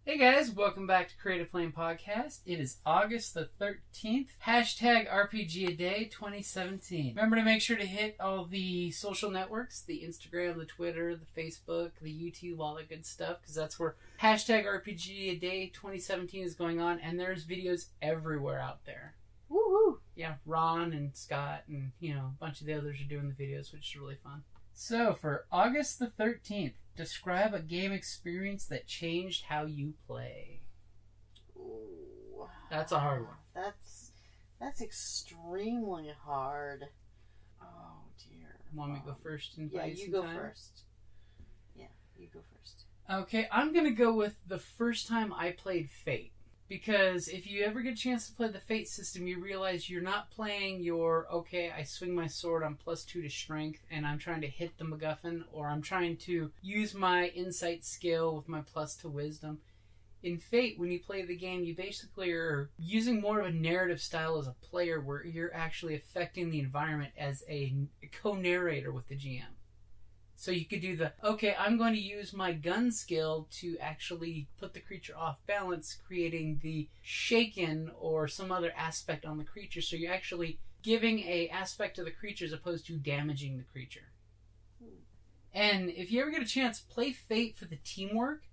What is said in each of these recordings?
Hey guys, welcome back to Creative Flame Podcast. It is August the 13th. Hashtag RPGaDAY 2017. Remember to make sure to hit all the social networks, the Instagram, the Twitter, the Facebook, the YouTube, all that good stuff, because that's where hashtag RPGaDAY 2017 is going on, and there's videos everywhere out there. Woohoo! Yeah, Ron and Scott and, a bunch of the others are doing the videos, which is really fun. So, for August the 13th, describe a game experience that changed how you play. Ooh, that's a hard one. That's extremely hard. Oh dear. Want me to go first? Yeah, you go first. Yeah, you go first. Okay, I'm gonna go with the first time I played Fate. Because if you ever get a chance to play the Fate system, you realize you're not playing I swing my sword on +2 to strength and I'm trying to hit the MacGuffin, or I'm trying to use my insight skill with my +2 wisdom. In Fate, when you play the game, you basically are using more of a narrative style as a player where you're actually affecting the environment as a co-narrator with the GM. So you could do I'm going to use my gun skill to actually put the creature off balance, creating the shaken or some other aspect on the creature. So you're actually giving a aspect to the creature as opposed to damaging the creature. And if you ever get a chance, play Fate for the teamwork,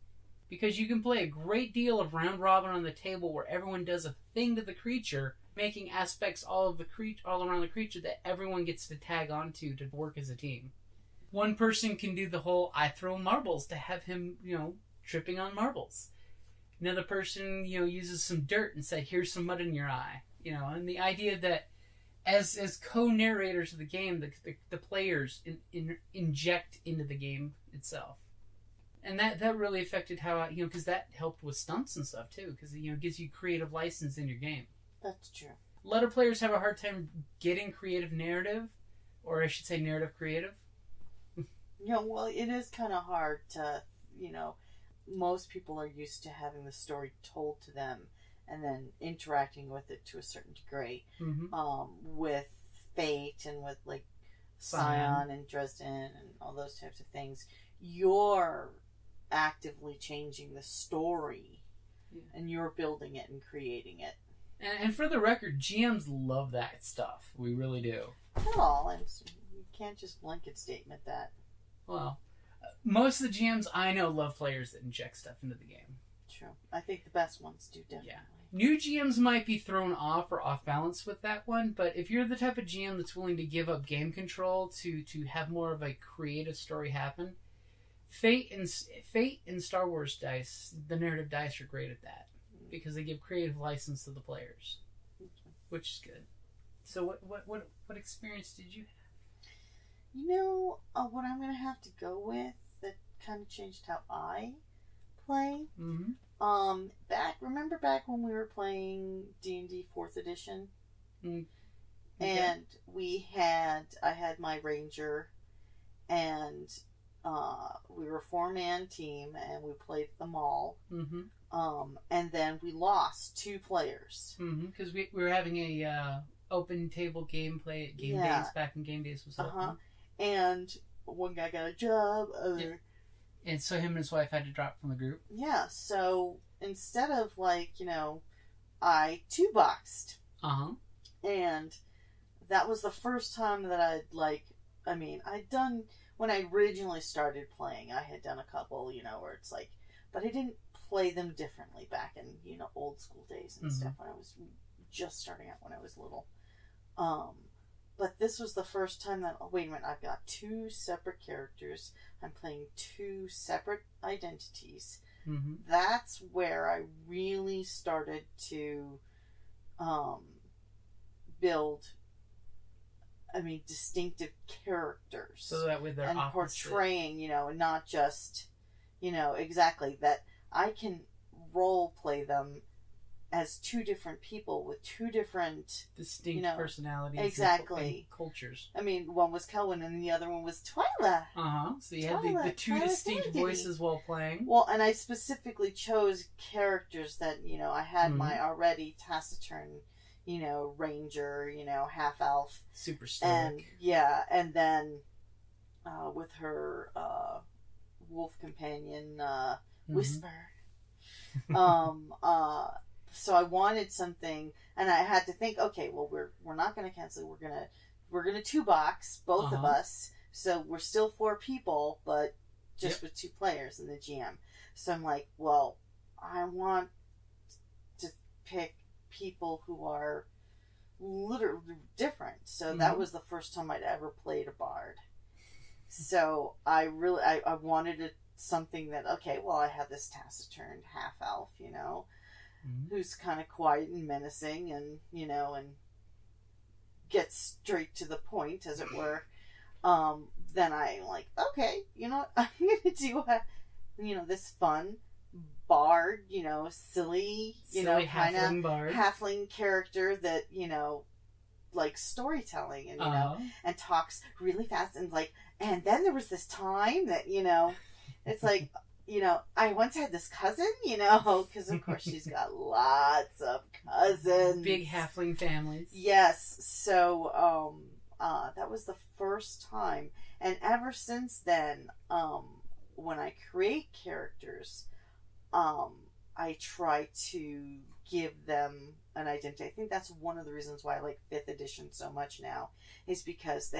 because you can play a great deal of round robin on the table where everyone does a thing to the creature, making aspects all around the creature that everyone gets to tag onto to work as a team. One person can do the whole I throw marbles to have him, tripping on marbles. Another person, uses some dirt and said, here's some mud in your eye. And the idea that as co-narrators of the game, the players inject into the game itself. And that really affected how, because that helped with stunts and stuff too, because, it gives you creative license in your game. That's true. A lot of players have a hard time getting creative narrative, or I should say narrative creative. Well, it is kind of hard to, most people are used to having the story told to them and then interacting with it to a certain degree. Mm-hmm. With Fate and with, Scion and Dresden and all those types of things, you're actively changing the story, and you're building it and creating it. And for the record, GMs love that stuff. We really do. Not all. You can't just blanket statement that. Well, most of the GMs I know love players that inject stuff into the game. True. I think the best ones do, definitely. Yeah. New GMs might be thrown off or off balance with that one, but if you're the type of GM that's willing to give up game control to have more of a creative story happen, Fate and Star Wars dice, the narrative dice, are great at that, because they give creative license to the players, which is good. So what experience did you have? What I'm going to have to go with that kind of changed how I play? Mm-hmm. Remember back when we were playing D&D 4th edition? Mm. Okay. And I had my ranger, and we were a 4-man team, and we played them all. Mm-hmm. And then we lost 2 players. Because we were having a open table gameplay at Game Days, back when Game Days was open. And one guy got a job. And so him and his wife had to drop from the group. Yeah, so instead of I 2-boxed. And that was the first time that I'd done, when I originally started playing, I had done a couple, where it's but I didn't play them differently back in, old school days and stuff, when I was just starting out when I was little. But this was the first time that, wait a minute, I've got 2 separate characters. I'm playing 2 separate identities. Mm-hmm. That's where I really started to build, distinctive characters. So that with their and opposite. Portraying, and not just, exactly, that I can role play them as 2 different people with 2 different distinct personalities, exactly, and cultures. One was Kelwyn and the other one was Twyla. So you had the 2 distinct voices while playing. Well, and I specifically chose characters that I had my already taciturn, ranger, half elf, super stoic, and then with her wolf companion, Whisper. So I wanted something, and I had to think, okay, well, we're not going to cancel. We're gonna 2-box both of us, so we're still 4 people, but just with 2 players and the GM. So I'm like, well, I want to pick people who are literally different. So that was the first time I'd ever played a bard. So I wanted something that, okay, well, I have this taciturn half elf, who's kind of quiet and menacing, and and gets straight to the point, as it were. Then I'm like, okay, I'm gonna do this fun bard, silly, kind of halfling character that like storytelling, and and talks really fast, and like, and then there was this time that it's like, I once had this cousin, because of course she's got lots of cousins, big halfling families. Yes, so that was the first time, and ever since then, when I create characters, I try to give them an identity. I think that's one of the reasons why I like 5th edition so much now, is because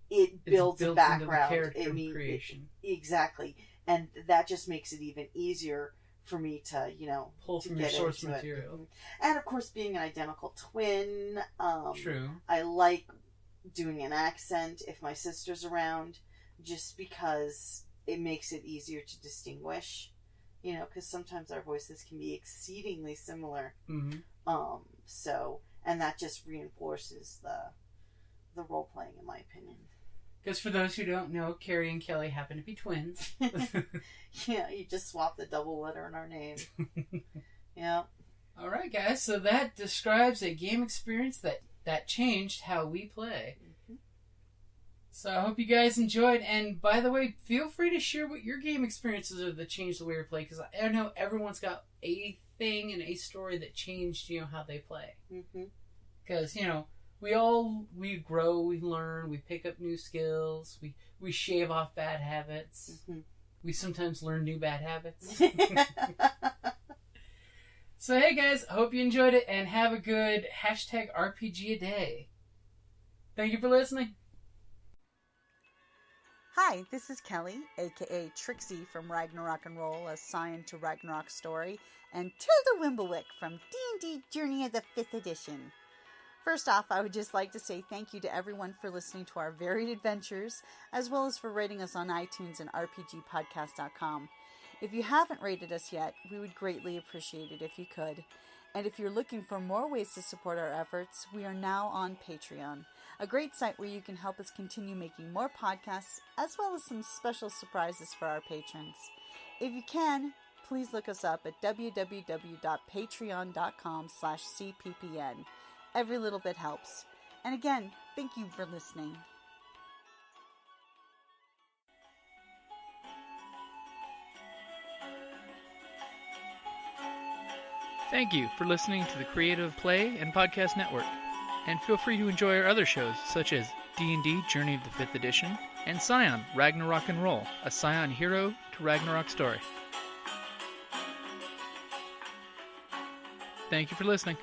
it builds a background. Creation. Exactly. And that just makes it even easier for me to, pull from your source material. And of course, being an identical twin, true. I like doing an accent if my sister's around, just because it makes it easier to distinguish. Because sometimes our voices can be exceedingly similar. So, and that just reinforces the role playing, in my opinion. Because for those who don't know, Carrie and Kelly happen to be twins. Yeah, you just swap the double letter in our name. Yeah. All right, guys. So that describes a game experience that changed how we play. So I hope you guys enjoyed. And by the way, feel free to share what your game experiences are that changed the way we play. Because I know everyone's got a thing and a story that changed, how they play. Because, we grow, we learn, we pick up new skills, we shave off bad habits. We sometimes learn new bad habits. So hey guys, I hope you enjoyed it, and have a good #RPGaDAY. Thank you for listening. Hi, this is Kelly, aka Trixie from Ragnarok and Roll, a Scion to Ragnarok story, and Tilda Wimblewick from D&D Journey of the 5th Edition. First off, I would just like to say thank you to everyone for listening to our varied adventures, as well as for rating us on iTunes and RPGpodcast.com. If you haven't rated us yet, we would greatly appreciate it if you could. And if you're looking for more ways to support our efforts, we are now on Patreon, a great site where you can help us continue making more podcasts, as well as some special surprises for our patrons. If you can, please look us up at www.patreon.com/cppn. Every little bit helps. And again, thank you for listening. Thank you for listening to the Creative Play and Podcast Network. And feel free to enjoy our other shows, such as D&D Journey of the 5th Edition and Scion Ragnarok and Roll, a Scion hero to Ragnarok story. Thank you for listening.